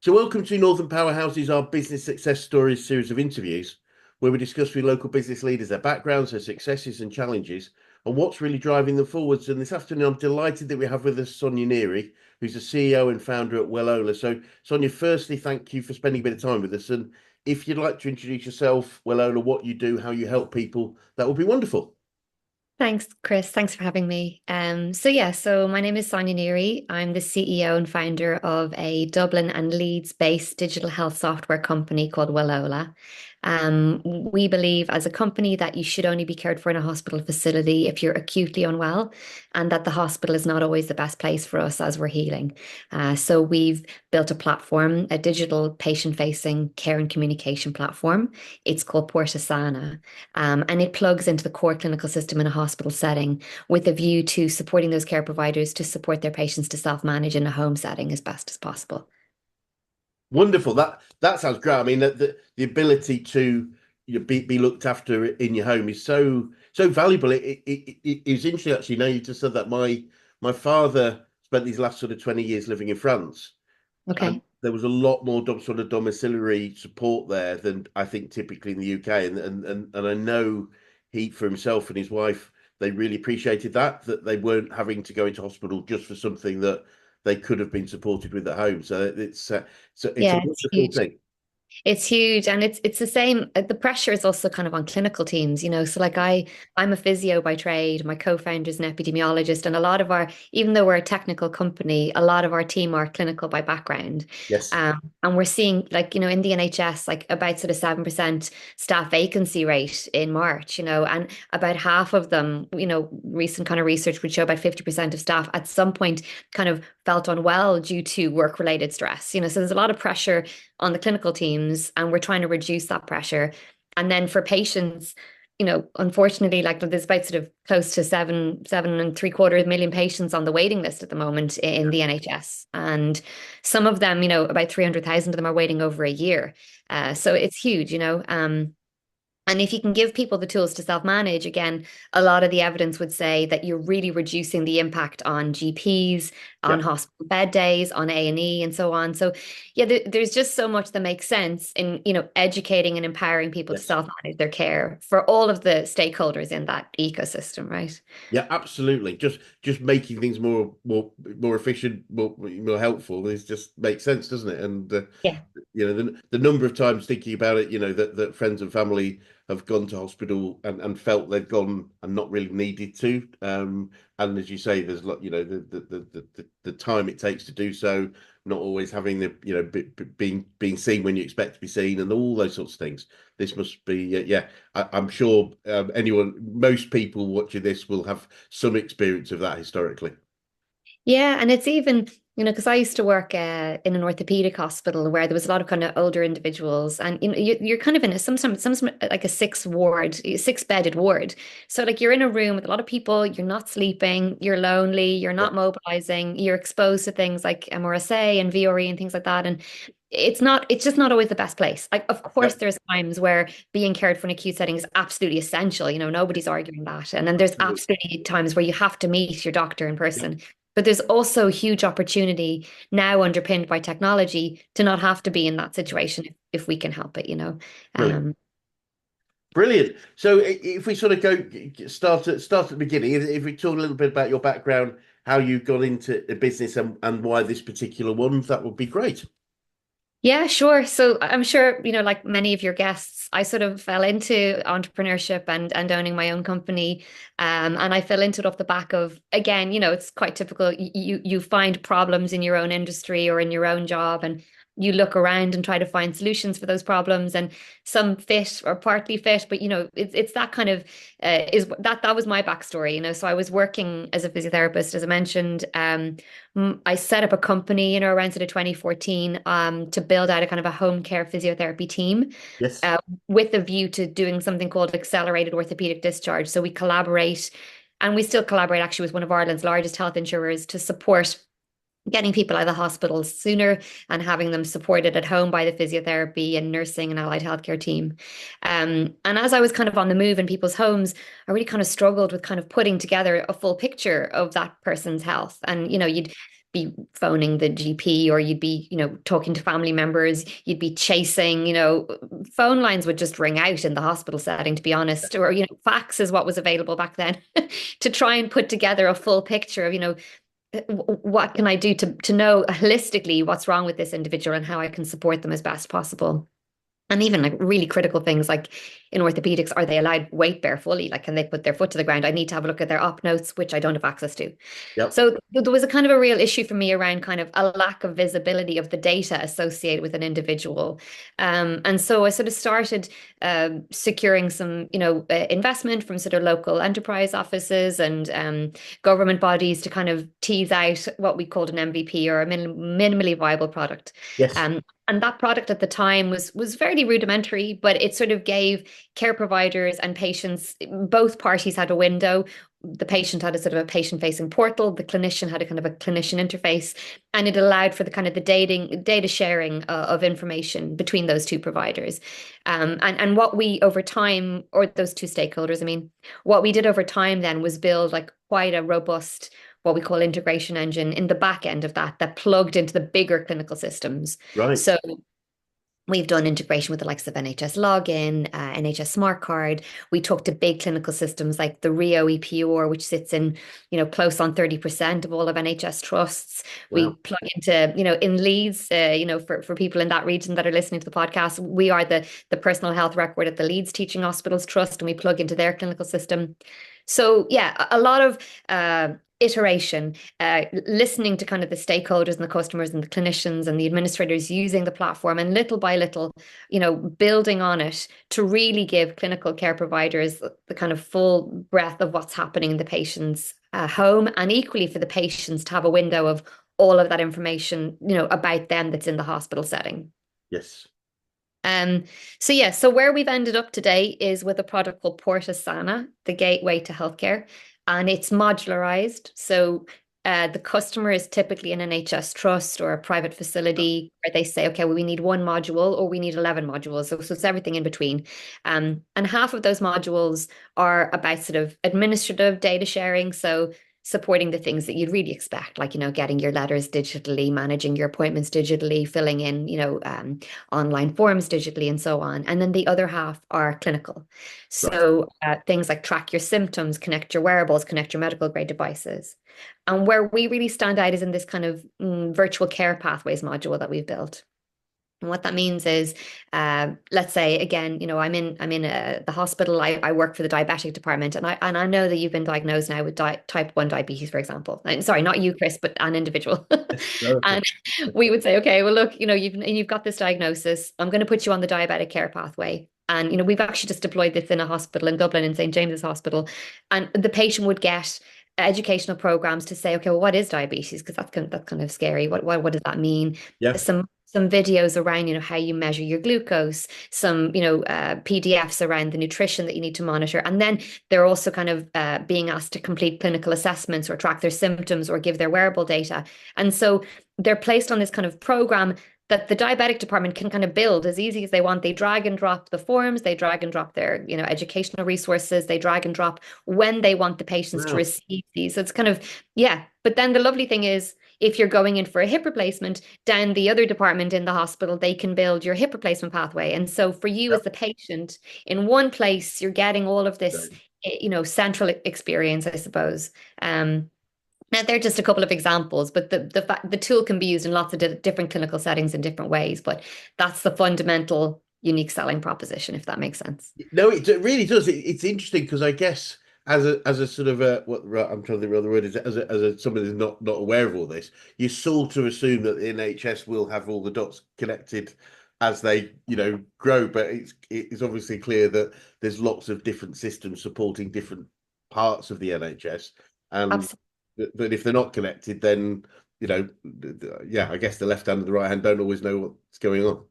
So, welcome to Northern Powerhouses, our business success stories series of interviews, where we discuss with local business leaders their backgrounds, their successes and challenges, and what's really driving them forwards. And this afternoon, I'm delighted that we have with us Sonia Neary, who's the CEO and founder at Wellola. So, Sonia, firstly, thank you for spending a bit of time with us. And if you'd like to introduce yourself, Wellola, what you do, how you help people, that would be wonderful. Thanks, Chris. Thanks for having me. So my name is Sonia Neary. I'm the CEO and founder of a Dublin and Leeds-based digital health software company called Wellola. We believe as a company that you should only be cared for in a hospital facility if you're acutely unwell, and that the hospital is not always the best place for us as we're healing. So we've built a platform, a digital patient-facing care and communication platform. It's called Portasana. And it plugs into the core clinical system in a hospital setting with a view to supporting those care providers to support their patients to self-manage in a home setting as best as possible. Wonderful. That sounds great. I mean, the ability to be looked after in your home is so valuable. It is interesting actually. Now you just said that my father spent these last sort of 20 years living in France, and Okay. there was a lot more sort of domiciliary support there than I think typically in the UK. And I know he for himself and his wife, they really appreciated that they weren't having to go into hospital just for something that they could have been supported with at home. So it's a Yeah, it's wonderful huge. thing. It's huge, and it's the same. The pressure is also kind of on clinical teams, you know. So like I'm a physio by trade. My co-founder is an epidemiologist, and a lot of our, even though we're a technical company, a lot of our team are clinical by background. Yes. And we're seeing, like, you know, in the NHS, like about sort of 7% staff vacancy rate in March, you know, and about half of them, you know, recent kind of research would show about 50% of staff at some point kind of felt unwell due to work-related stress, you know. So there's a lot of pressure on the clinical teams, and we're trying to reduce that pressure. And then for patients, you know, unfortunately, like there's about sort of close to seven and three quarter million patients on the waiting list at the moment in the NHS. And some of them, you know, about 300,000 of them are waiting over a year. So it's huge, you know. And if you can give people the tools to self-manage, again, a lot of the evidence would say that you're really reducing the impact on GPs, Yeah. on hospital bed days, on A&E, and so on. So, yeah, there's just so much that makes sense in, you know, educating and empowering people to Yes. self-manage their care for all of the stakeholders in that ecosystem, right? Yeah, absolutely. Just making things more efficient, more helpful. This just makes sense, doesn't it? And Yeah. the number of times thinking about it, that friends and family have gone to hospital and felt they've gone and not really needed to. And as you say, there's the time it takes to do so, not always having the being seen when you expect to be seen, and all those sorts of things. This must be yeah. I'm sure most people watching this will have some experience of that historically. Yeah, and it's even, you know, because I used to work in an orthopedic hospital where there was a lot of kind of older individuals, and you know, you're kind of in a some like a six bedded ward. So like you're in a room with a lot of people, you're not sleeping, you're lonely, you're Yeah, not mobilizing, you're exposed to things like MRSA and VRE and things like that, and it's just not always the best place. Like, of yeah, course, there's times where being cared for in acute setting is absolutely essential. You know, nobody's arguing that. And then there's absolutely. absolutely times where you have to meet your doctor in Yeah, person. But there's also huge opportunity now underpinned by technology to not have to be in that situation if we can help it, you know. brilliant. Um, Brilliant. So if we sort of start at the beginning, if we talk a little bit about your background, how you got into the business and why this particular one, that would be great. Yeah, sure. So I'm sure, you know, like many of your guests, I sort of fell into entrepreneurship and owning my own company. And I fell into it off the back of, again, you know, it's quite typical. You find problems in your own industry or in your own job, and you look around and try to find solutions for those problems. And some fit or partly fit, but you know, it's that kind of is that was my backstory, you know. So I was working as a physiotherapist, as I mentioned. I set up a company, you know, around sort of 2014, to build out a kind of a home care physiotherapy team, Yes. uh, with a view to doing something called accelerated orthopedic discharge. So we collaborate, and we still collaborate actually with one of Ireland's largest health insurers to support getting people out of the hospital sooner and having them supported at home by the physiotherapy and nursing and allied healthcare team. And as I was kind of on the move in people's homes, I really kind of struggled with kind of putting together a full picture of that person's health. And, you know, be phoning the GP, or you'd be, talking to family members, you'd be chasing, phone lines would just ring out in the hospital setting, to be honest, or, fax is what was available back then to try and put together a full picture of, what can I do to know holistically what's wrong with this individual and how I can support them as best possible. And even like really critical things like in orthopedics, are they allowed weight bear fully? Like, can they put their foot to the ground? I need to have a look at their op notes, which I don't have access to. Yep. So there was a kind of a real issue for me around kind of a lack of visibility of the data associated with an individual. And so I sort of started securing some, investment from sort of local enterprise offices and government bodies to kind of tease out what we called an MVP, or a minimally viable product. Yes. And that product at the time was fairly rudimentary, but it sort of gave care providers and patients, both parties had a window. The patient had a sort of a patient-facing portal, the clinician had a kind of a clinician interface, and it allowed for the kind of the data sharing of information between those two providers. And what we over time, or those two stakeholders, I mean, what we did over time then was build like quite a robust, what we call integration engine in the back end of that plugged into the bigger clinical systems. Right. So we've done integration with the likes of NHS Login, NHS Smart Card. We talk to big clinical systems like the Rio EPR, which sits in, close on 30% of all of NHS trusts. We Wow. plug into, in Leeds, for people in that region that are listening to the podcast, we are the personal health record at the Leeds Teaching Hospitals Trust, and we plug into their clinical system. So yeah, a lot of iteration, listening to kind of the stakeholders and the customers and the clinicians and the administrators using the platform, and little by little, building on it to really give clinical care providers the kind of full breadth of what's happening in the patient's home, and equally for the patients to have a window of all of that information, about them that's in the hospital setting. Yes. Um, so yeah, so where we've ended up today is with a product called Portasana, the gateway to healthcare, and it's modularized. So the customer is typically an NHS trust or a private facility where they say, okay, well, we need one module or we need 11 modules. So it's everything in between. And half of those modules are about sort of administrative data sharing. So supporting the things that you'd really expect, like, getting your letters digitally, managing your appointments digitally, filling in, online forms digitally, and so on. And then the other half are clinical. Right. So things like track your symptoms, connect your wearables, connect your medical grade devices. And where we really stand out is in this kind of virtual care pathways module that we've built. And what that means is, let's say again, I'm in the hospital. I work for the diabetic department, and I know that you've been diagnosed now with type 1 diabetes, for example. I'm sorry, not you, Chris, but an individual. Yes. Okay. And we would say, okay, well, look, you've got this diagnosis. I'm going to put you on the diabetic care pathway. And we've actually just deployed this in a hospital in Dublin, in St. James's Hospital, and the patient would get educational programs to say, okay, well, what is diabetes? Because that's kind of scary. What does that mean? Yeah. Some videos around, how you measure your glucose, some, PDFs around the nutrition that you need to monitor. And then they're also kind of being asked to complete clinical assessments or track their symptoms or give their wearable data. And so they're placed on this kind of program that the diabetic department can kind of build as easy as they want. They drag and drop the forms, they drag and drop their, educational resources, they drag and drop when they want the patients to Wow. receive these. So it's kind of, yeah. But then the lovely thing is, if you're going in for a hip replacement, down the other department in the hospital, they can build your hip replacement pathway. And so for you as Yep. the patient, in one place, you're getting all of this, Great. central experience, I suppose. Now, they're just a couple of examples, but the tool can be used in lots of different clinical settings in different ways. But that's the fundamental unique selling proposition, if that makes sense. No, it really does. It's interesting because I guess as a sort of a what I'm trying to think what the word is, as a somebody who's not aware of all this, you sort of assume that the NHS will have all the dots connected as they grow, but it's obviously clear that there's lots of different systems supporting different parts of the NHS, and Absolutely. but if they're not connected, then yeah, I guess the left hand and the right hand don't always know what's going on.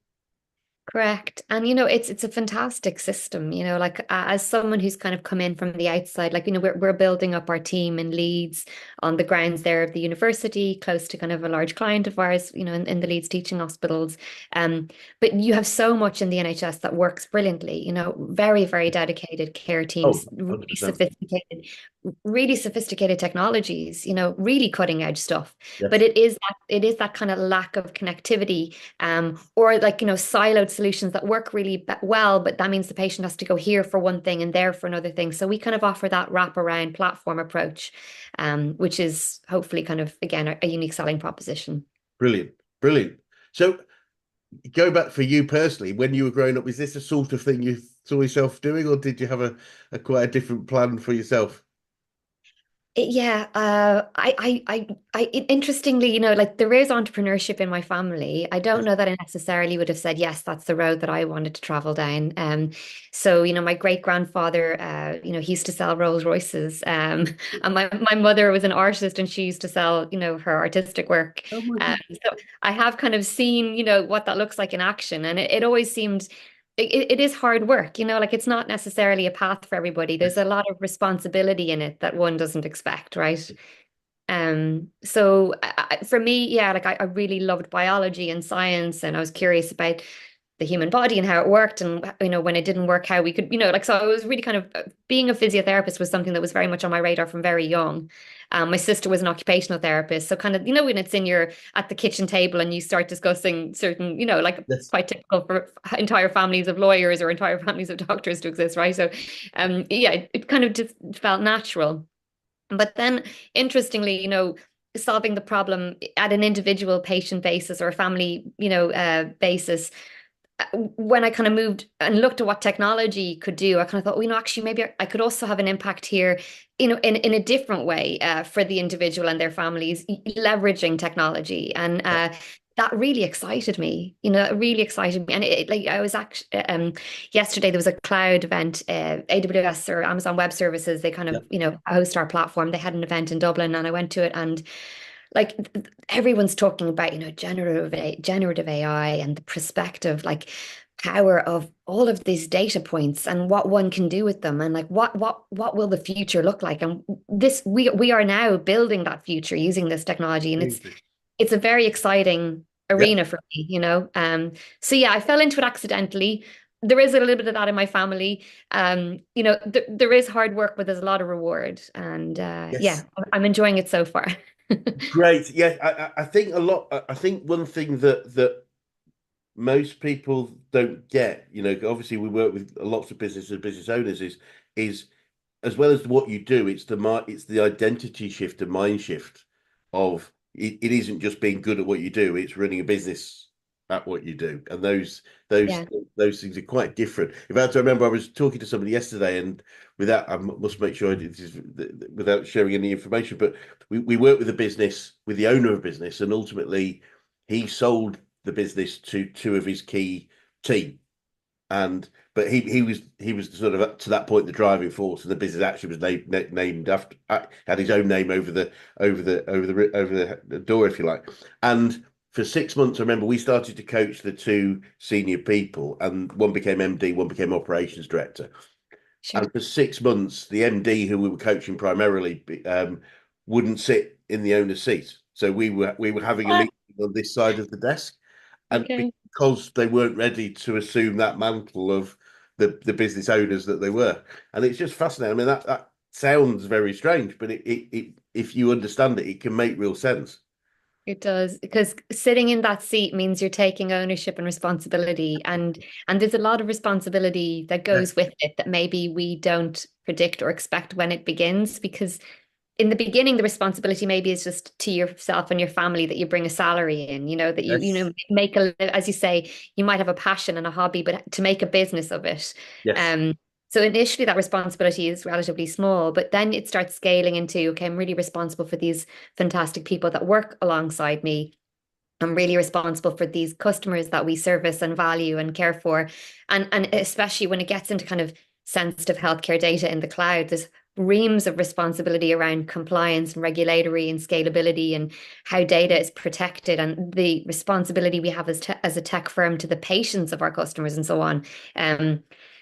Correct. And it's a fantastic system, like as someone who's kind of come in from the outside, like, we're building up our team in Leeds on the grounds there of the university, close to kind of a large client of ours, in the Leeds teaching hospitals. Um, but you have so much in the NHS that works brilliantly, very, very dedicated care Oh, teams, 100%. really sophisticated technologies, really cutting edge stuff. But Yes. it is that kind of lack of connectivity, or like, siloed solutions that work really well, but that means the patient has to go here for one thing and there for another thing. So we kind of offer that wraparound platform approach, which is hopefully kind of, again, a unique selling proposition. Brilliant. Brilliant. So go back for you personally, when you were growing up, is this the sort of thing you saw yourself doing, or did you have a quite a different plan for yourself? Yeah, interestingly, like there is entrepreneurship in my family. I don't Yes. know that I necessarily would have said, yes, that's the road that I wanted to travel down. So, my great grandfather, he used to sell Rolls Royces. And my mother was an artist and she used to sell, her artistic work. Oh my Um, God. so I have kind of seen, what that looks like in action. And it always seemed it is hard work, like it's not necessarily a path for everybody. There's Yes. a lot of responsibility in it that one doesn't expect, right? So for me, yeah, like I really loved biology and science, and I was curious about the human body and how it worked, and when it didn't work, how we could, like, so I was really kind of being a physiotherapist was something that was very much on my radar from very young. My sister was an occupational therapist, so kind of, when it's in your at the kitchen table and you start discussing certain, like Yes. quite typical for entire families of lawyers or entire families of doctors to exist, right? So, yeah, it kind of just felt natural. But then, interestingly, solving the problem at an individual patient basis or a family, basis, when I kind of moved and looked at what technology could do, I kind of thought, well, actually, maybe I could also have an impact here, in a different way, for the individual and their families, leveraging technology. And Yeah. that really excited me. It really excited me. And like I was actually, yesterday there was a cloud event, AWS or Amazon Web Services. They kind Yeah. of, host our platform. They had an event in Dublin, and I went to it, and like everyone's talking about, generative AI and the perspective, like power of all of these data points and what one can do with them, and like what will the future look like, and this we are now building that future using this technology, and it's Amazing. it's a very exciting Yeah. arena for me, so yeah, I fell into it accidentally. There is a little bit of that in my family. There is hard work, but there's a lot of reward, and yeah, Yes. I'm enjoying it so far. Great. Yeah. I think a lot. I think one thing that most people don't get, obviously we work with lots of business and business owners, is as well as what you do, it's the identity shift and mind shift of it isn't just being good at what you do, it's running a business at what you do. And those Yeah, those things are quite different. In fact, I remember I was talking to somebody yesterday, and without I must make sure I did this without sharing any information, but we worked with a business, with the owner of a business, and ultimately he sold the business to two of his key team. And but he was sort of up to that point the driving force, and the business actually was named after, had his own name over the door, if you like. And for 6 months, I remember we started to coach the two senior people, and one became MD, one became operations director. sure. And for 6 months, the MD, who we were coaching primarily, wouldn't sit in the owner's seat. So we were having a What? meeting on this side of the desk, and Okay. because they weren't ready to assume that mantle of the business owners that they were. And it's just fascinating. I mean, that sounds very strange, but if you understand it, it can make real sense. It does, because sitting in that seat means you're taking ownership and responsibility, and there's a lot of responsibility that goes Yes. with it that maybe we don't predict or expect when it begins, because in the beginning, the responsibility maybe is just to yourself and your family, that you bring a salary in, that Yes. make as you say, you might have a passion and a hobby, but to make a business of it. Yes. Um, so initially that responsibility is relatively small, but then it starts scaling into, okay, I'm really responsible for these fantastic people that work alongside me. I'm really responsible for these customers that we service and value and care for. And especially when it gets into kind of sensitive healthcare data in the cloud, there's reams of responsibility around compliance and regulatory and scalability and how data is protected and the responsibility we have as a tech firm to the patients of our customers and so on.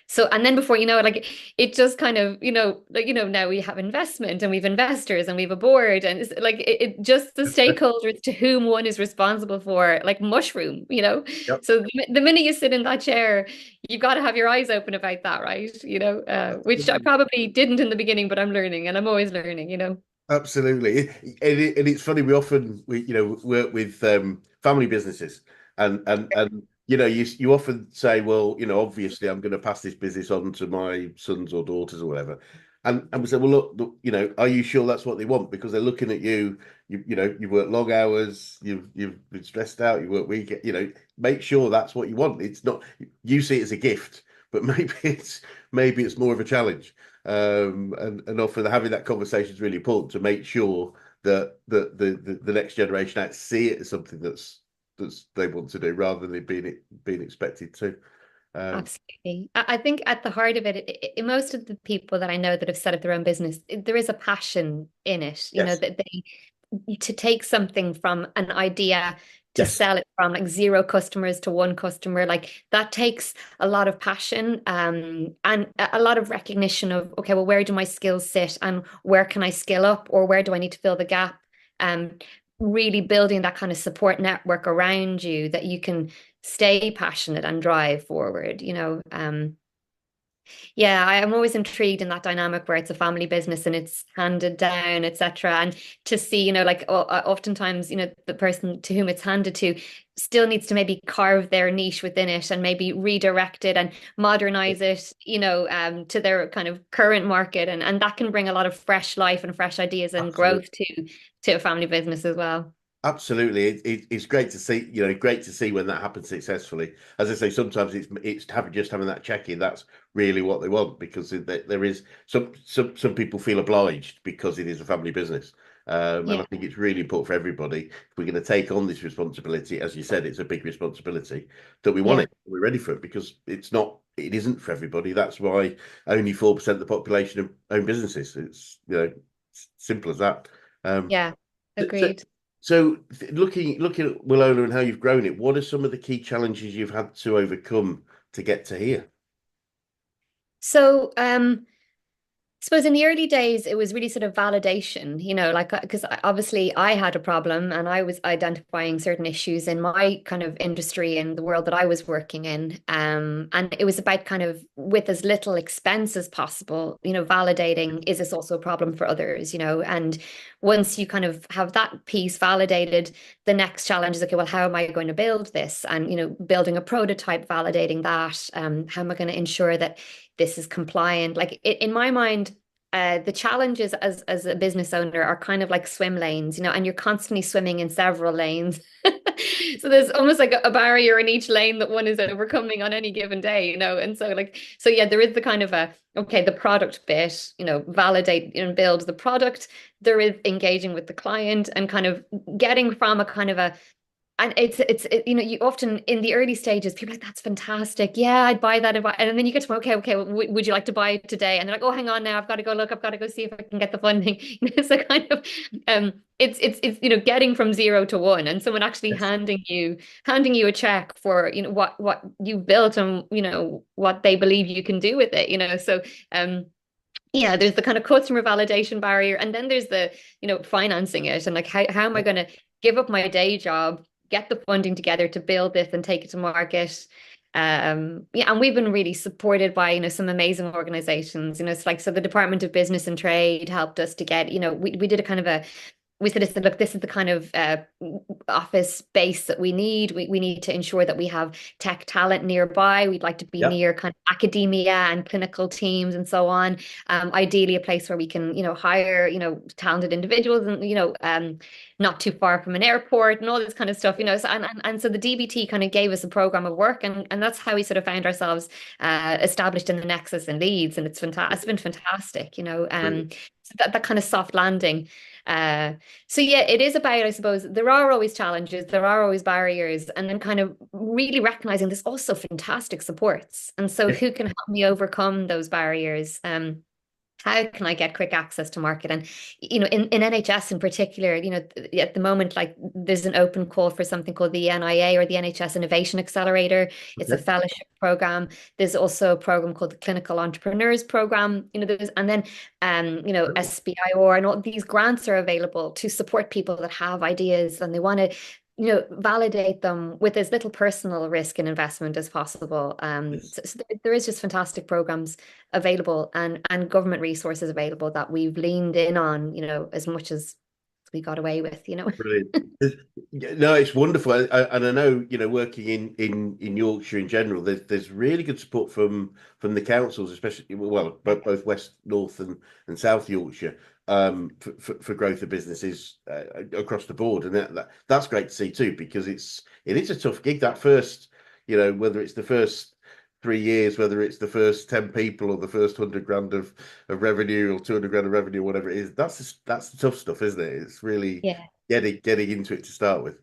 So, and then before you know it, like it just kind of, like, now we have investment and we've investors and we've a board and it's like it just the stakeholders to whom one is responsible for, like mushroom. Yep. So the minute you sit in that chair, you've got to have your eyes open about that, right? Which I Absolutely. probably didn't in the beginning, but I'm learning and I'm always learning. Absolutely. And it's funny, we work with family businesses and you often say, well, obviously I'm going to pass this business on to my sons or daughters or whatever. And we say, well, look, are you sure that's what they want? Because they're looking at you work long hours, you've been stressed out, you work weekend, make sure that's what you want. It's not, you see it as a gift, but maybe it's more of a challenge. And often having that conversation is really important to make sure that the next generation actually see it as something that's they want to do rather than it being expected to. Um, Absolutely. I think at the heart of it, most of the people that I know that have set up their own business, there is a passion in it, yes, that to take something from an idea to yes, sell it from like zero customers to one customer, like that takes a lot of passion, and a lot of recognition of, okay, well, where do my skills sit and where can I skill up or where do I need to fill the gap? Um, Really building that kind of support network around you that you can stay passionate and drive forward. Yeah, I'm always intrigued in that dynamic where it's a family business and it's handed down, etc. And to see, like oftentimes, the person to whom it's handed to still needs to maybe carve their niche within it and maybe redirect it and modernize it, to their kind of current market. And that can bring a lot of fresh life and fresh ideas and absolutely. growth to a family business as well. Absolutely, it's great to see. Great to see when that happens successfully. As I say, sometimes it's having that check in. That's really what they want because there is some people feel obliged because it is a family business, and I Yeah. think it's really important for everybody. If we're going to take on this responsibility, as you said, it's a big responsibility that we want Yeah. it. We're ready for it because it isn't for everybody. That's why only 4% of the population own businesses. It's simple as that. Um, Yeah. so, Agreed. looking at Wellola and how you've grown it, what are some of the key challenges you've had to overcome to get to here? So, suppose in the early days, it was really sort of validation, like because obviously I had a problem and I was identifying certain issues in my kind of industry and the world that I was working in. And it was about kind of with as little expense as possible, validating, is this also a problem for others, and once you kind of have that piece validated, the next challenge is, okay, well, how am I going to build this? And, building a prototype, validating that, how am I going to ensure that this is compliant? Like in my mind, the challenges as a business owner are kind of like swim lanes, and you're constantly swimming in several lanes. So there's almost like a barrier in each lane that one is overcoming on any given day. And so yeah, there is the kind of okay, the product bit, validate and build the product. There is engaging with the client and kind of getting from a kind of a and you often in the early stages, people are like, that's fantastic. Yeah, I'd buy that. And then you get to, okay, would you like to buy it today? And they're like, oh, hang on now, I've got to go look, I've got to go see if I can get the funding. So kind of, it's getting from zero to one, and someone actually Yes. handing you a check for, what you've built and, what they believe you can do with it. So, yeah, there's the kind of customer validation barrier, and then there's the, financing it and like, how am I going to give up my day job, get the funding together to build this and take it to market? Yeah, and we've been really supported by, some amazing organizations. It's like, so the Department of Business and Trade helped us to get, we did a kind of we sort of said, look, this is the kind of office space that we need. We need to ensure that we have tech talent nearby. We'd like to be Yep. near kind of academia and clinical teams and so on. Ideally, a place where we can, hire, talented individuals and, not too far from an airport and all this kind of stuff. So, and so the DBT kind of gave us a program of work, and that's how we sort of found ourselves established in the Nexus in Leeds. And it's fantastic. It's been fantastic. Brilliant. So that kind of soft landing. So yeah, it is about, I suppose, there are always challenges, there are always barriers, and then kind of really recognizing there's also fantastic supports. And so Yeah. who can help me overcome those barriers? how can I get quick access to market? And, in NHS in particular, at the moment, like there's an open call for something called the NIA or the NHS Innovation Accelerator. It's a Okay. fellowship program. There's also a program called the Clinical Entrepreneurs Program, and then, SBIR and all these grants are available to support people that have ideas and they want to validate them with as little personal risk and investment as possible. Yes. There is just fantastic programs available and government resources available that we've leaned in on, as much as we got away with. Brilliant. Yeah, no, it's wonderful, and I know working in Yorkshire in general, there's really good support from the councils, especially well, both West, North, and South Yorkshire, for growth of businesses across the board, and that's great to see too, because it is a tough gig that first, whether it's the first 3 years, whether it's the first 10 people or the first 100 grand of revenue or 200 grand of revenue, whatever it is, that's the tough stuff, isn't it? It's really Yeah. getting into it to start with.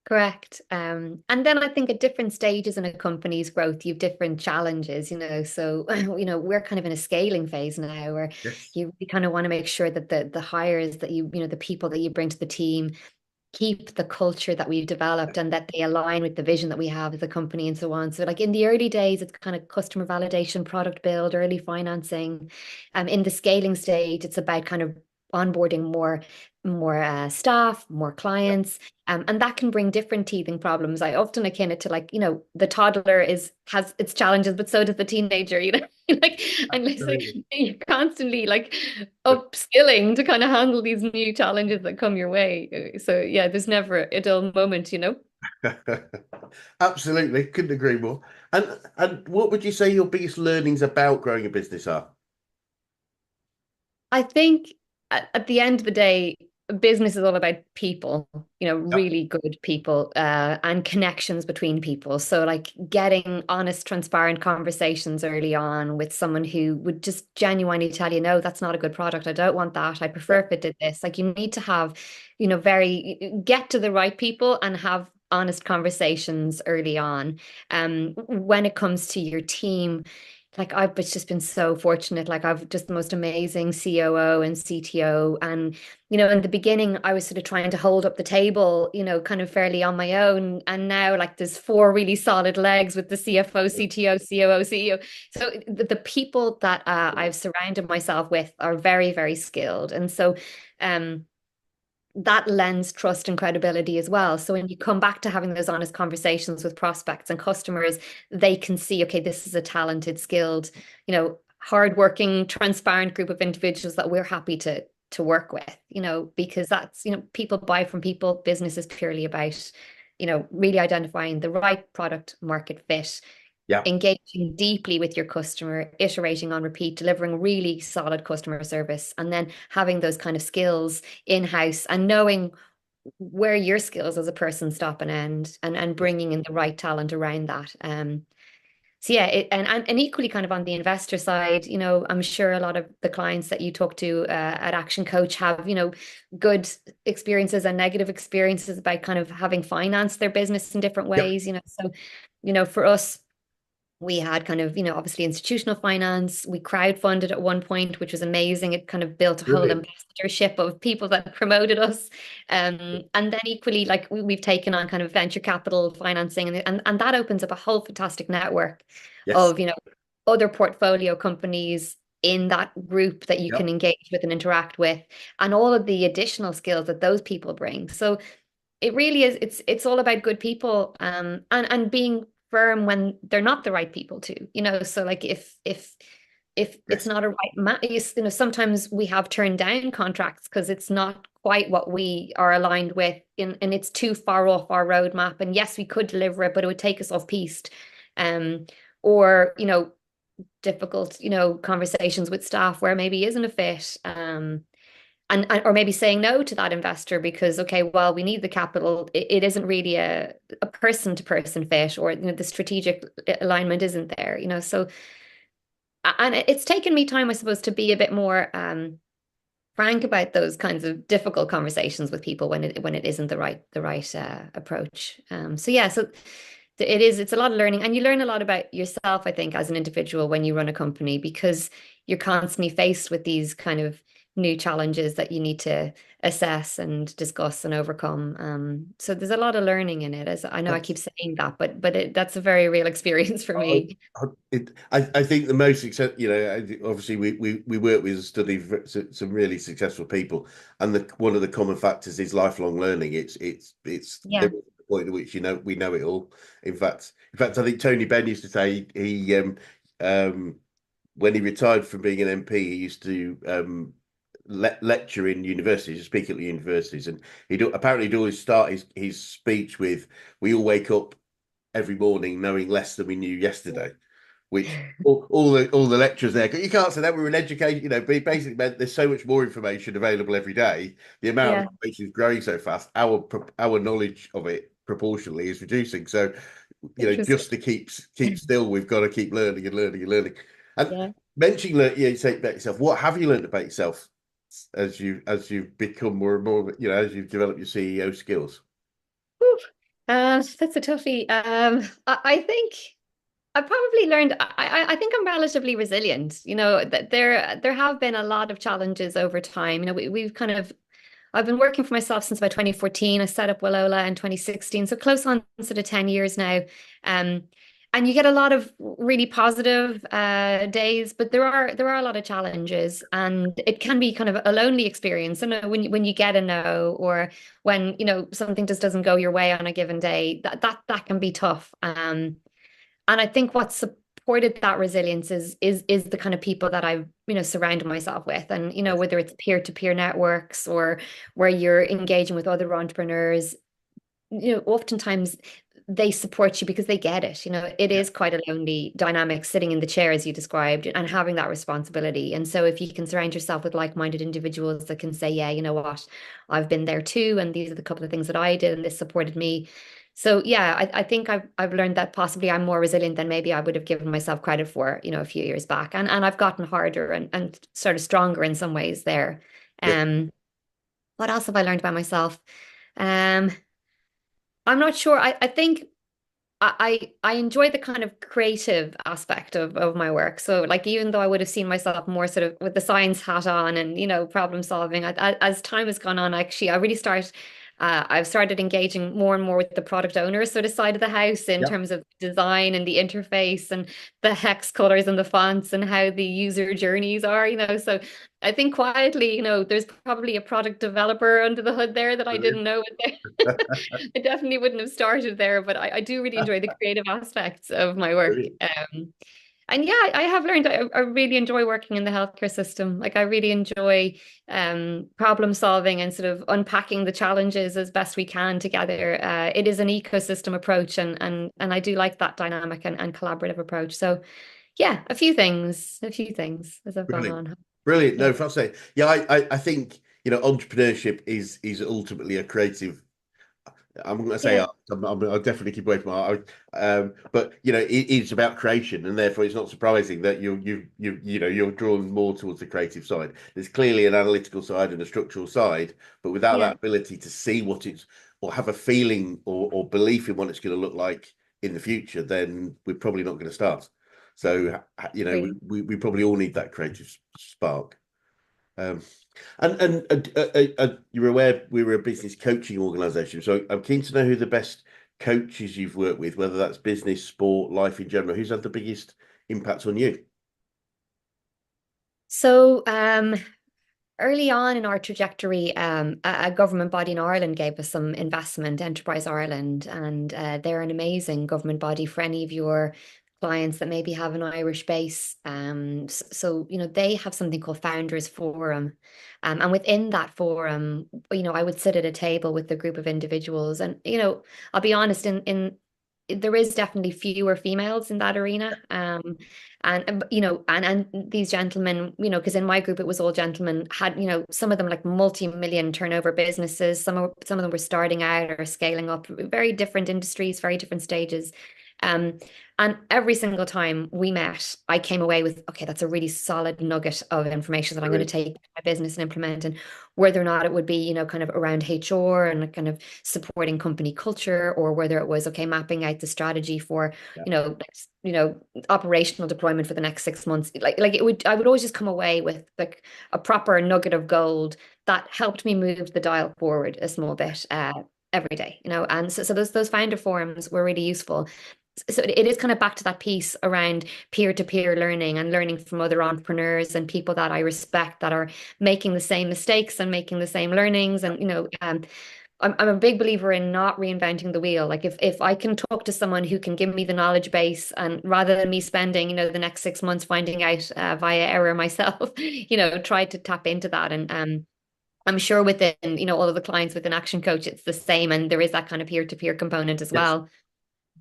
Correct. And then I think at different stages in a company's growth, you've different challenges, So, we're kind of in a scaling phase now where Yes. you kind of want to make sure that the hires that the people that you bring to the team keep the culture that we've developed and that they align with the vision that we have as a company and so on. So like in the early days, it's kind of customer validation, product build, early financing. In the scaling stage, it's about kind of onboarding more staff, more clients. And that can bring different teething problems. I often akin it to like, the toddler has its challenges, but so does the teenager, like, and like, so Absolutely. you're constantly like upskilling to kind of handle these new challenges that come your way. So yeah, there's never a dull moment. Absolutely, couldn't agree more. And what would you say your biggest learnings about growing a business are? I think at the end of the day, business is all about people, Yep. really good people, and connections between people. So, like getting honest, transparent conversations early on with someone who would just genuinely tell you, no, that's not a good product. I don't want that. I prefer Yep. if it did this. Like, you need to have, get to the right people and have honest conversations early on. When it comes to your team, like I've just been so fortunate. Like I've just the most amazing COO and CTO. And, in the beginning, I was sort of trying to hold up the table, kind of fairly on my own. And now like there's four really solid legs with the CFO, CTO, COO, CEO. So the people that I've surrounded myself with are very, very skilled. And so that lends trust and credibility as well. So when you come back to having those honest conversations with prospects and customers, they can see, okay, this is a talented, skilled, hardworking, transparent group of individuals that we're happy to work with, because that's, people buy from people. Business is purely about, really identifying the right product market fit, Yeah. engaging deeply with your customer, iterating on repeat, delivering really solid customer service, and then having those kind of skills in-house and knowing where your skills as a person stop and end, and bringing in the right talent around that. So yeah, and equally kind of on the investor side, I'm sure a lot of the clients that you talk to at Action Coach have, good experiences and negative experiences about kind of having financed their business in different Yep. ways. So, for us, we had kind of, obviously institutional finance. We crowdfunded at one point, which was amazing. It kind of built a whole Brilliant. ambassadorship of people that promoted us. And then equally, like we've taken on kind of venture capital financing, and that opens up a whole fantastic network Yes. of, other portfolio companies in that group that you can Yep. engage with and interact with, and all of the additional skills that those people bring. So it really is, it's all about good people, and being firm when they're not the right people too, so like if it's Yes. not a right match, sometimes we have turned down contracts because it's not quite what we are aligned with, and it's too far off our roadmap, and yes, we could deliver it, but it would take us off piste. Or difficult conversations with staff where maybe isn't a fit. And or maybe saying no to that investor because, okay, well, we need the capital. It isn't really a person to person fit, or the strategic alignment isn't there. So, and it's taken me time, I suppose, to be a bit more frank about those kinds of difficult conversations with people when it isn't the right approach. So yeah, so It's a lot of learning, and you learn a lot about yourself, I think, as an individual when you run a company, because you're constantly faced with these kind of new challenges that you need to assess and discuss and overcome. So there's a lot of learning in it, as I know I keep saying that, but that's a very real experience for me. I think the most success, obviously we work with study some really successful people, and one of the common factors is lifelong learning. It's there Yeah. is a point at which we know it all. In fact, I think Tony Benn used to say um when he retired from being an MP, he used to lecture in universities, speak at the universities, and he'd always start his speech with, "We all wake up every morning knowing less than we knew yesterday," which all the lecturers there, you can't say that we're an education, basically meant there's so much more information available every day. The amount of Yeah. information is growing so fast, our knowledge of it proportionally is reducing. So, Interesting. just to keep still, we've got to keep learning and learning and learning. And Yeah. mentioning that, you say about yourself, what have you learned about yourself as you've become more and more, as you've developed your CEO skills? Whew. That's a toughie. I think I probably learned. I think I'm relatively resilient. That there have been a lot of challenges over time. We've kind of I've been working for myself since about 2014. I set up Wellola in 2016, so close on sort of 10 years now. Um, and you get a lot of really positive days, but there are a lot of challenges, and it can be kind of a lonely experience. And when you get a no, or when something just doesn't go your way on a given day, that can be tough. And I think what supported that resilience is the kind of people that I've surrounded myself with, and Yes. whether it's peer-to-peer networks or where you're engaging with other entrepreneurs, oftentimes they support you because they get it. It Yeah. is quite a lonely dynamic sitting in the chair as you described and having that responsibility. And so if you can surround yourself with like-minded individuals that can say, yeah, you know what, I've been there too, and these are the couple of things that I did, and this supported me. So yeah, I think I've learned that possibly I'm more resilient than maybe I would have given myself credit for, a few years back. And I've gotten harder and sort of stronger in some ways there. Yeah. Um, what else have I learned about myself? Um, I'm not sure. I think I enjoy the kind of creative aspect of my work. So like even though I would have seen myself more sort of with the science hat on and problem solving, as time has gone on, actually I really I've started engaging more and more with the product owner sort of side of the house in Yeah. terms of design and the interface and the hex colors and the fonts and how the user journeys are. So I think quietly, there's probably a product developer under the hood there that I Brilliant. didn't know. I definitely wouldn't have started there, but I do really enjoy the creative aspects of my work. Brilliant. And yeah, I have learned I really enjoy working in the healthcare system. Like I really enjoy problem solving and sort of unpacking the challenges as best we can together. It is an ecosystem approach, and I do like that dynamic and collaborative approach. So yeah, a few things as I've gone Brilliant. on. Brilliant. Yeah. No, fascinating. Yeah, I think, entrepreneurship is ultimately a creative. I'm going to say Yeah. art. I'll definitely keep away from art. But it's about creation, and therefore it's not surprising that you're drawn more towards the creative side. There's clearly an analytical side and a structural side, but without Yeah. that ability to see what it's, or have a feeling or belief in what it's going to look like in the future, then we're probably not going to start. So Agree. we probably all need that creative spark. Um, and you're aware we were a business coaching organization, so I'm keen to know who the best coaches you've worked with, whether that's business, sport, life in general. Who's had the biggest impact on you? So early on in our trajectory, a government body in Ireland gave us some investment, Enterprise Ireland, and they're an amazing government body for any of your clients that maybe have an Irish base. So, they have something called Founders Forum. And within that forum, I would sit at a table with a group of individuals. And, I'll be honest, in there is definitely fewer females in that arena. And and these gentlemen, because in my group it was all gentlemen, had some of them like multi-million turnover businesses. Some of them were starting out or scaling up, very different industries, very different stages. And every single time we met, I came away with, okay, that's a really solid nugget of information that I'm going to Brilliant. take to my business and implement. And whether or not it would be, kind of around HR and kind of supporting company culture, or whether it was, okay, mapping out the strategy for, Yeah. operational deployment for the next 6 months. I would always just come away with like a proper nugget of gold that helped me move the dial forward a small bit every day, and so those founder forums were really useful. So it is kind of back to that piece around peer-to-peer learning and learning from other entrepreneurs and people that I respect that are making the same mistakes and making the same learnings. And I'm a big believer in not reinventing the wheel. Like if I can talk to someone who can give me the knowledge base, and rather than me spending, the next 6 months finding out via error myself, try to tap into that. And I'm sure within, all of the clients with an action coach, it's the same. And there is that kind of peer-to-peer component as Yes. well.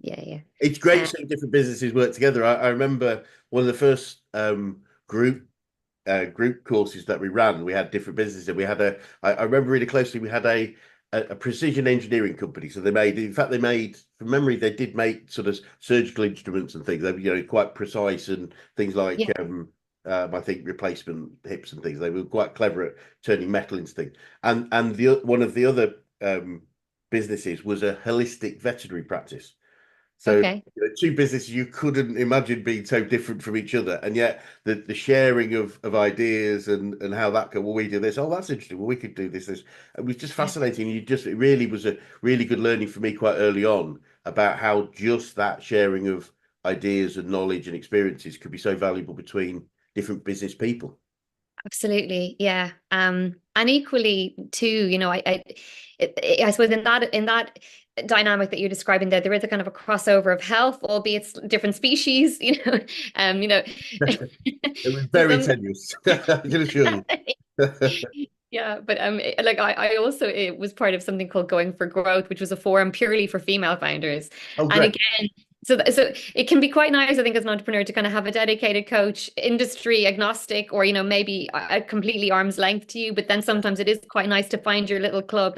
Yeah, yeah. It's great seeing different businesses work together. I remember one of the first group courses that we ran. We had different businesses, and we had I remember really closely. We had a precision engineering company. So in fact, they made from memory, they did make sort of surgical instruments and things. They were, quite precise, and things like Yeah. I think replacement hips and things. They were quite clever at turning metal into things. And the one of the other businesses was a holistic veterinary practice. So Okay. two businesses you couldn't imagine being so different from each other, and yet the sharing of ideas and how that go. Well, we do this. Oh, that's interesting. Well, we could do this. It was just Yeah. fascinating. It really was a really good learning for me quite early on about how just that sharing of ideas and knowledge and experiences could be so valuable between different business people. Absolutely. Yeah. And equally too, I suppose in that dynamic that you're describing there is a kind of a crossover of health, albeit it's different species, um, you know, It was so very tenuous, I can assure you. yeah, but like I also it was part of something called Going for Growth, which was a forum purely for female founders. Oh, And great. again, so it can be quite nice, I think, as an entrepreneur to kind of have a dedicated coach, industry agnostic, or maybe a completely arm's length to you. But then sometimes it is quite nice to find your little club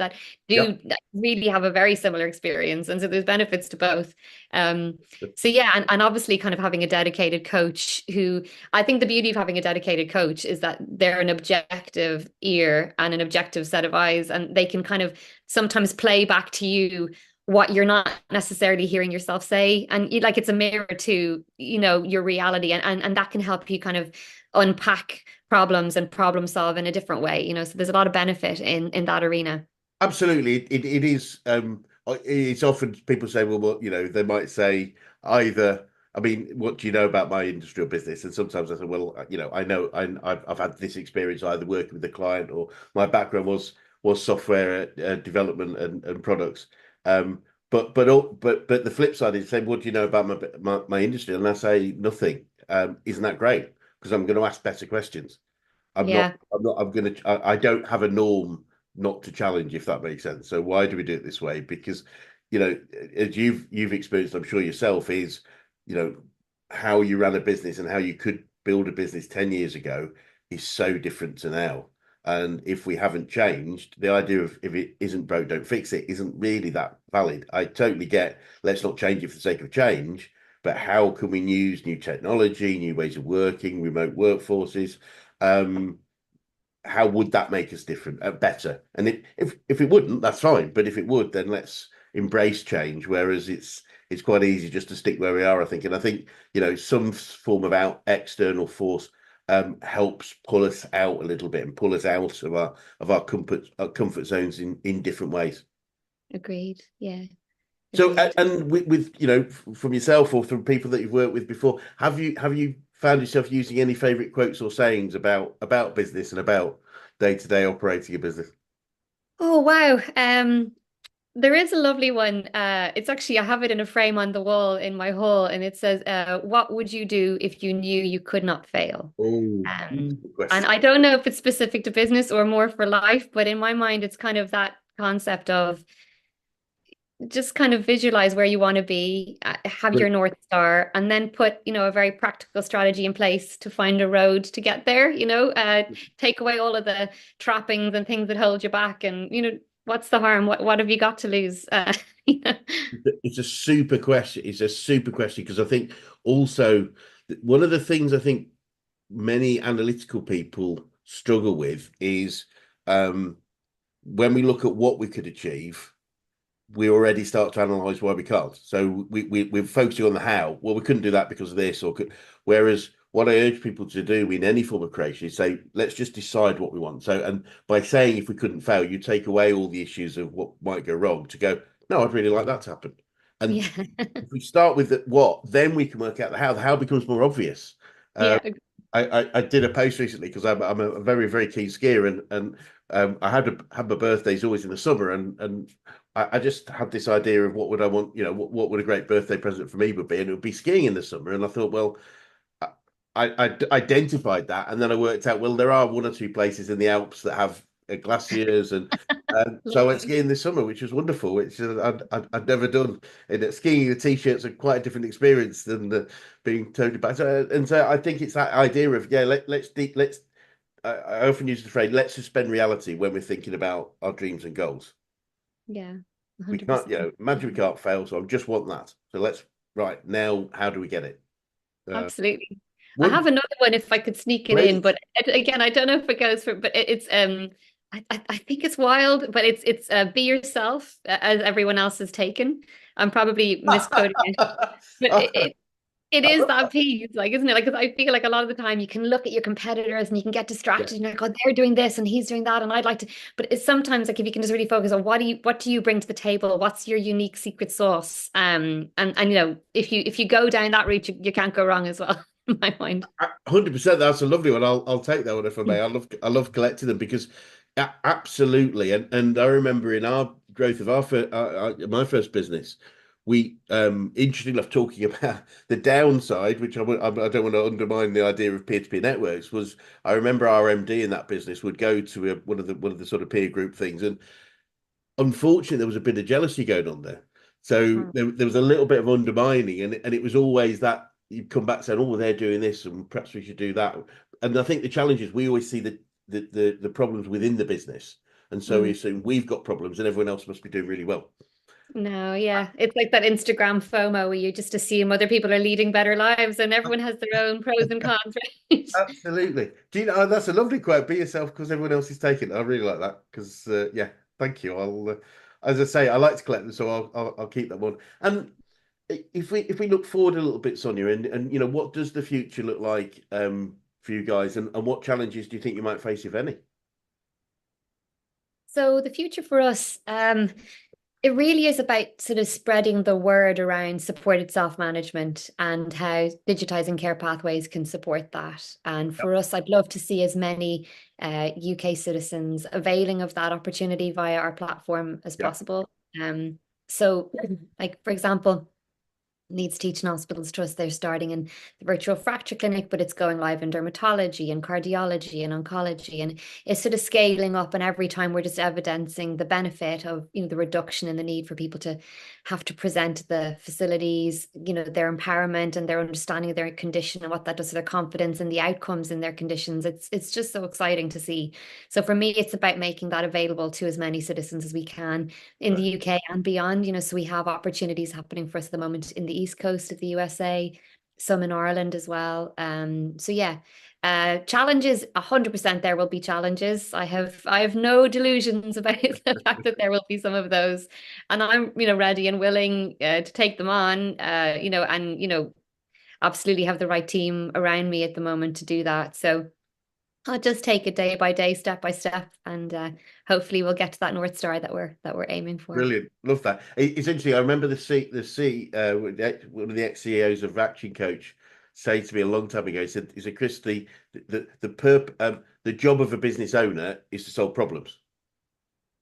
Yep. that really have a very similar experience, and so there's benefits to both. Um, so yeah, and obviously, kind of having a dedicated coach who I think the beauty of having a dedicated coach is that they're an objective ear and an objective set of eyes, and they can kind of sometimes play back to you what you're not necessarily hearing yourself say. And like it's a mirror to, your reality, and that can help you kind of unpack problems and problem solve in a different way, so there's a lot of benefit in that arena. Absolutely, it is. It's often people say, well, they might say either. I mean, what do you know about my industrial business? And sometimes I say, well, I know I've had this experience either working with a client, or my background was software development and products. But the flip side is saying, what do you know about my industry? And I say nothing. Isn't that great? Because I'm going to ask better questions. I'm not. Yeah. I'm not. I'm gonna. I don't have a norm not to challenge, if that makes sense. So why do we do it this way? Because, as you've experienced, I'm sure yourself, is you know how you ran a business and how you could build a business 10 years ago is so different to now. And if we haven't changed, the idea of if it isn't broke, don't fix it isn't really that valid. I totally get let's not change it for the sake of change, but how can we use new technology, new ways of working, remote workforces? Um, how would that make us different, better? And if it wouldn't, that's fine. But if it would, then let's embrace change. Whereas it's quite easy just to stick where we are, I think. And I think some form of external force helps pull us out a little bit and pull us out of our comfort zones in different ways. Agreed. Yeah. So, Agreed. and with from yourself or from people that you've worked with before, have you found yourself using any favorite quotes or sayings about business and about day-to-day operating a business? Oh wow. There is a lovely one. It's actually, I have it in a frame on the wall in my hall, and it says, "What would you do if you knew you could not fail?" Oh, Um, good and question. I don't know if it's specific to business or more for life, but in my mind, it's kind of that concept of just kind of visualize where you want to be, have your North Star, and then put, a very practical strategy in place to find a road to get there, take away all of the trappings and things that hold you back, and, What's the harm? What have you got to lose? You know? It's a super question. It's a super question because I think also one of the things I think many analytical people struggle with is um, when we look at what we could achieve, we already start to analyze why we can't. So we're focusing on the how. Well, we couldn't do that because of this, or could. Whereas what I urge people to do in any form of creation is say, let's just decide what we want. So, and by saying if we couldn't fail, you take away all the issues of what might go wrong to go, no, I'd really like that to happen. And Yeah. if we start with the what, then we can work out the how. The how becomes more obvious. Uh, Yeah. I did a post recently because I'm a very very keen skier and I had my birthdays always in the summer and I just had this idea of what would I want, what would a great birthday present for me would be, and it would be skiing in the summer. And I thought, well, I identified that, and then I worked out, well, there are one or two places in the Alps that have glaciers, and so I went Lovely. skiing this summer, which was wonderful, which I'd never done. And skiing in the t-shirts are quite a different experience than being totally back. So I think it's that idea of let's. I often use the phrase "let's suspend reality" when we're thinking about our dreams and goals. Yeah. We can't, 100%. imagine we can't fail. So I just want that. So let's right now. How do we get it? Uh, Absolutely. I have wonderful. another one if I could sneak it in, Please. but again, I don't know if it goes for, but it's I think it's wild, but it's be yourself as everyone else has taken. I'm probably misquoting it, but I it is love that that. piece, like, isn't it? Like, because I feel like a lot of the time you can look at your competitors and you can get Yeah. distracted and you're like, oh, they're doing this and he's doing that, and I'd like to. But it's sometimes like if you can just really focus on what do you bring to the table? What's your unique secret sauce? And if you go down that route, you can't go wrong as well, in my mind. 100%. That's a lovely one. I'll take that one if I may. I love collecting them because absolutely. And I remember in our growth of my first business, we interestingly enough talking about the downside, which I don't want to undermine the idea of peer-to-peer networks. Was I remember our MD in that business would go to one of the sort of peer group things, and unfortunately there was a bit of jealousy going on there. So Mm. there was a little bit of undermining, and it was always that you come back saying, "Oh, they're doing this, and perhaps we should do that." And I think the challenge is we always see the problems within the business, and so we Mm. assume we've got problems, and everyone else must be doing really well. No, yeah. It's like that Instagram FOMO where you just assume other people are leading better lives and everyone has their own pros and cons, right? Absolutely. Do you know that's a lovely quote? Be yourself because everyone else is taking it. I really like that because yeah, thank you. As I say, I like to collect them, so I'll keep that one. And if we look forward a little bit, Sonia, and what does the future look like for you guys, and what challenges do you think you might face, if any? So the future for us, it really is about sort of spreading the word around supported self-management and how digitizing care pathways can support that. And Yep. for us, I'd love to see as many UK citizens availing of that opportunity via our platform as Yeah. possible. So, like for example, Needs Teaching Hospitals Trust, they're starting in the virtual fracture clinic, but it's going live in dermatology and cardiology and oncology. And it's sort of scaling up. And every time we're just evidencing the benefit of, the reduction in the need for people to have to present to the facilities, their empowerment and their understanding of their condition and what that does to their confidence and the outcomes in their conditions. It's just so exciting to see. So for me, it's about making that available to as many citizens as we can in the Right. UK and beyond, so we have opportunities happening for us at the moment in the East Coast of the USA, some in Ireland as well. So yeah, challenges, 100% there will be challenges. I have no delusions about the fact that there will be some of those. And I'm, ready and willing to take them on, and absolutely have the right team around me at the moment to do that. So I'll just take it day by day, step by step, and hopefully we'll get to that North Star that we're aiming for. Brilliant. Love that. It's interesting. I remember one of the ex-CEOs of Action Coach say to me a long time ago, he said, Chris, the job of a business owner is to solve problems.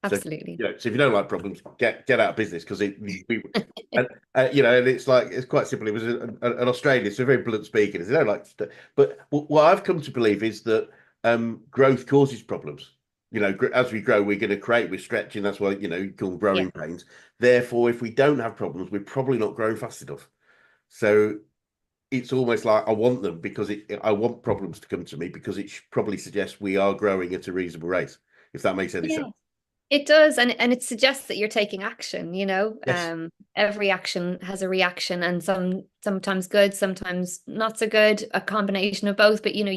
So, Absolutely. so if you don't like problems, get out of business because and and it's quite simple. It was an Australian, so very blunt speaking. They don't like, but what I've come to believe is that growth causes problems. As we grow, we're going to create. We're stretching. That's why you call them Yeah. growing pains. Therefore, if we don't have problems, we're probably not growing fast enough. So it's almost like I want them because I want problems to come to me because it probably suggests we are growing at a reasonable rate. If that makes any Yeah. sense. It does, and it suggests that you're taking action, you know. Yes, Every action has a reaction, and sometimes good, sometimes not so good, a combination of both. But you know,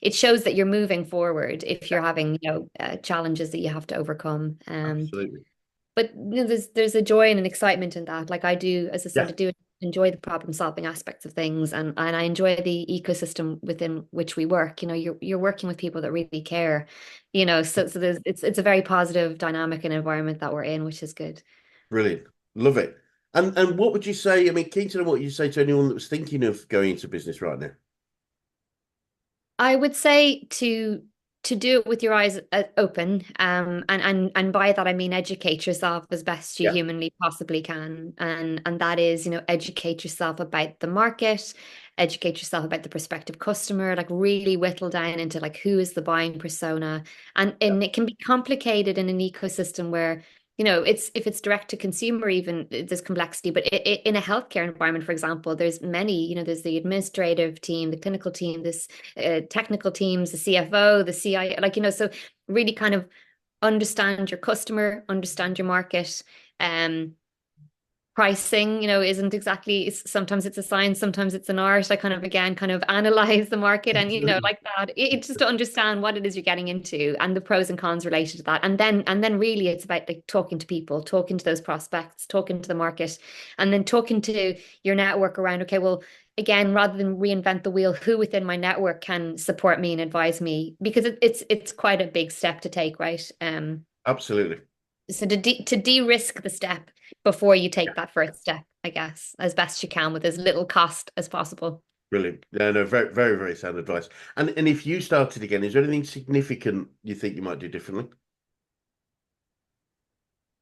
it shows that you're moving forward if yeah, you're having, challenges that you have to overcome. absolutely. But you know, there's a joy and an excitement in that. Like I do, as I said, Yeah, I do enjoy the problem solving aspects of things, and I enjoy the ecosystem within which we work. You know, you're working with people that really care, you know, so it's a very positive dynamic and environment that we're in, which is good. brilliant. Love it. And what would you say? I mean, keen to know what you say to anyone that was thinking of going into business right now. I would say to do it with your eyes open, and by that I mean educate yourself as best you Yeah, humanly possibly can, and that is, you know, educate yourself about the market, educate yourself about the prospective customer, like really whittle down into like who is the buying persona, yeah, and it can be complicated in an ecosystem where, you know, it's if it's direct to consumer, even there's complexity. But in a healthcare environment, for example, there's many, you know, there's the administrative team, the clinical team, this technical teams, the CFO, the CIO, like, you know, so really kind of understand your customer, understand your market. Pricing, you know, isn't exactly, sometimes it's a science, sometimes it's an art. I kind of, again, kind of analyze the market and, you know, absolutely. like that. Just to understand what it is you're getting into and the pros and cons related to that. And then really it's about like talking to people, talking to those prospects, talking to the market, and then talking to your network around, okay, well, again, rather than reinvent the wheel, who within my network can support me and advise me? Because it's quite a big step to take, right? Absolutely. So to de-risk the step before you take that first step, I guess, as best you can with as little cost as possible. Brilliant. No, no, very, very, very sound advice. And if you started again, is there anything significant you think you might do differently?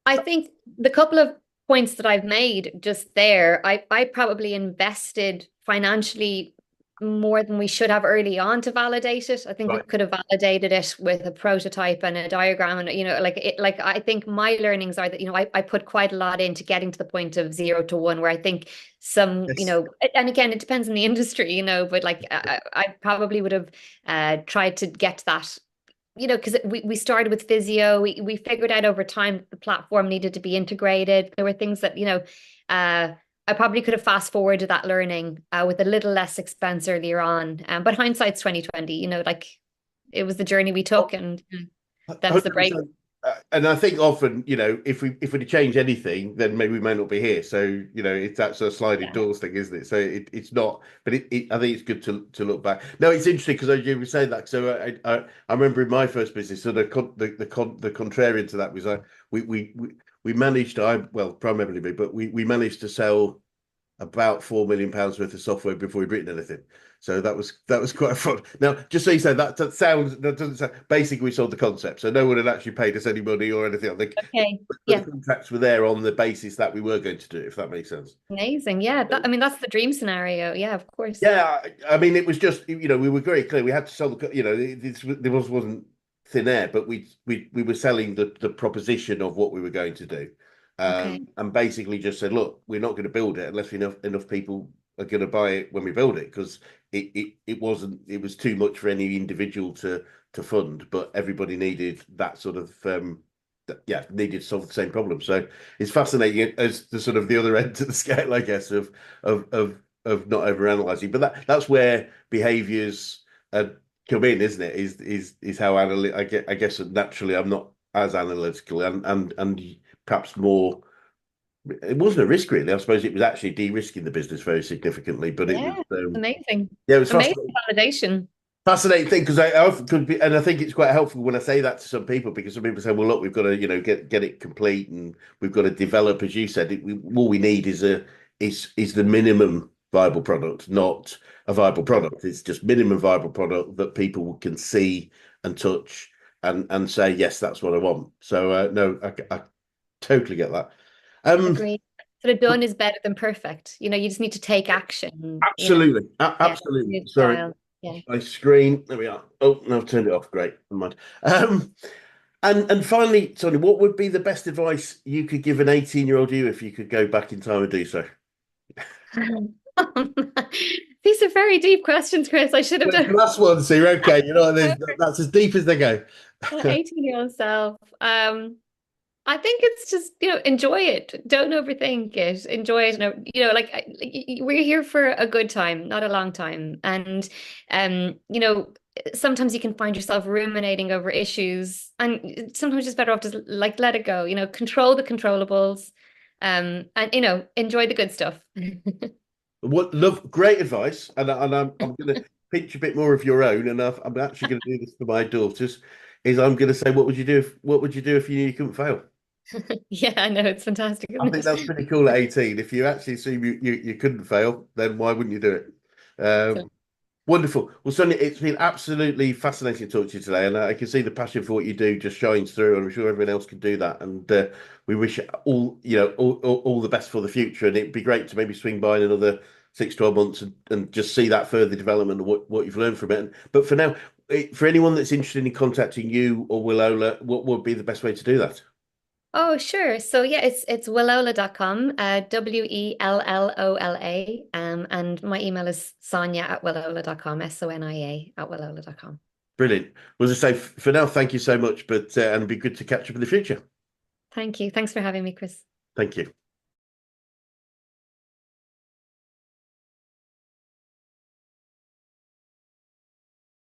I think the couple of points that I've made just there, I probably invested financially more than we should have early on to validate it. I think we Right. could have validated it with a prototype and a diagram, and you know, like I think my learnings are that, you know, I put quite a lot into getting to the point of 0 to 1, where I think some, you Yes. know, and again, it depends on the industry, you know, but like I probably would have tried to get to that, you know, because we started with physio. We figured out over time that the platform needed to be integrated. There were things that, you know, I probably could have fast forwarded that learning with a little less expense earlier on. But hindsight's 2020, you know, like it was the journey we took, and them's the break. 100%. And I think often, if we change anything, then maybe we may not be here. So, it's that sort of sliding Yeah. doors thing, isn't it? So it's not, but I think it's good to look back. No, it's interesting because you were saying that. So I remember in my first business, so the contrarian to that was we managed. Well, primarily me, but we managed to sell about £4 million worth of software before we'd written anything. So that was quite fun. Now, just so you say that doesn't sound basically we sold the concept, so no one had actually paid us any money or anything. I think, Okay. but the Yeah. contracts were there on the basis that we were going to do it, if that makes sense. Amazing. Yeah. I mean, that's the dream scenario. Yeah, of course. Yeah, I mean, it was just we were very clear. We had to sell there wasn't thin air, but we were selling the proposition of what we were going to do, Okay. and basically just said, look, we're not going to build it unless enough people are going to buy it when we build it, because it was too much for any individual to fund, but everybody needed that sort of needed to solve the same problem. So it's fascinating as the sort of the other end to the scale, I guess, of of of not overanalyzing. But that's where behaviors come in, isn't it? Is how I guess naturally I'm not as analytical and perhaps more. It wasn't a risk really. I suppose it was actually de-risking the business very significantly. But it was Yeah. Amazing. yeah, it was Amazing fascinating. validation. Fascinating thing because I often could be, and I think it's quite helpful when I say that to some people, because some people say, "Well, look, we've got to, get it complete, and we've got to develop." As you said, all we need is the minimum viable product, not a viable product. It's just minimum viable product that people can see and touch and say, "Yes, that's what I want." So no, I totally get that. Um, Agreed. Sort of done is better than perfect. You know, you just need to take action, you know. Absolutely, Yeah. absolutely. Move Sorry, dial. Yeah. my screen. There we are. Oh, no, I've turned it off. Great. Never mind. And finally, Sonia, what would be the best advice you could give an 18-year-old you if you could go back in time and do so? These are very deep questions, Chris. I should have Well, it's done the last one, so you're okay. That's as deep as they go. 18-year-old self. I think it's just, enjoy it. Don't overthink it. Enjoy it. Like we're here for a good time, not a long time. And sometimes you can find yourself ruminating over issues, and sometimes it's better off just like let it go. Control the controllables, and enjoy the good stuff. What love, great advice, and I'm going to pinch a bit more of your own, and I'm actually going to do this for my daughters. Is I'm going to say, what would you do if you knew you couldn't fail? Yeah, I know it's fantastic, I isn't think that's it? pretty cool at 18. If you actually see you couldn't fail, then why wouldn't you do it? So, Wonderful. Well, Sonia, it's been absolutely fascinating to talk to you today, and I can see the passion for what you do just shines through, and I'm sure everyone else can do that. And we wish all the best for the future. And it'd be great to maybe swing by in another 6, 12 months and just see that further development and what you've learned from it. But for now, for anyone that's interested in contacting you or Wellola, what would be the best way to do that? oh, sure. So yeah, it's wellola.com, Wellola. And my email is sonia@wellola.com, Sonia@wellola.com. Brilliant. Well, as I say, for now, thank you so much. But and it'd be good to catch up in the future. Thank you. Thanks for having me, Chris. Thank you.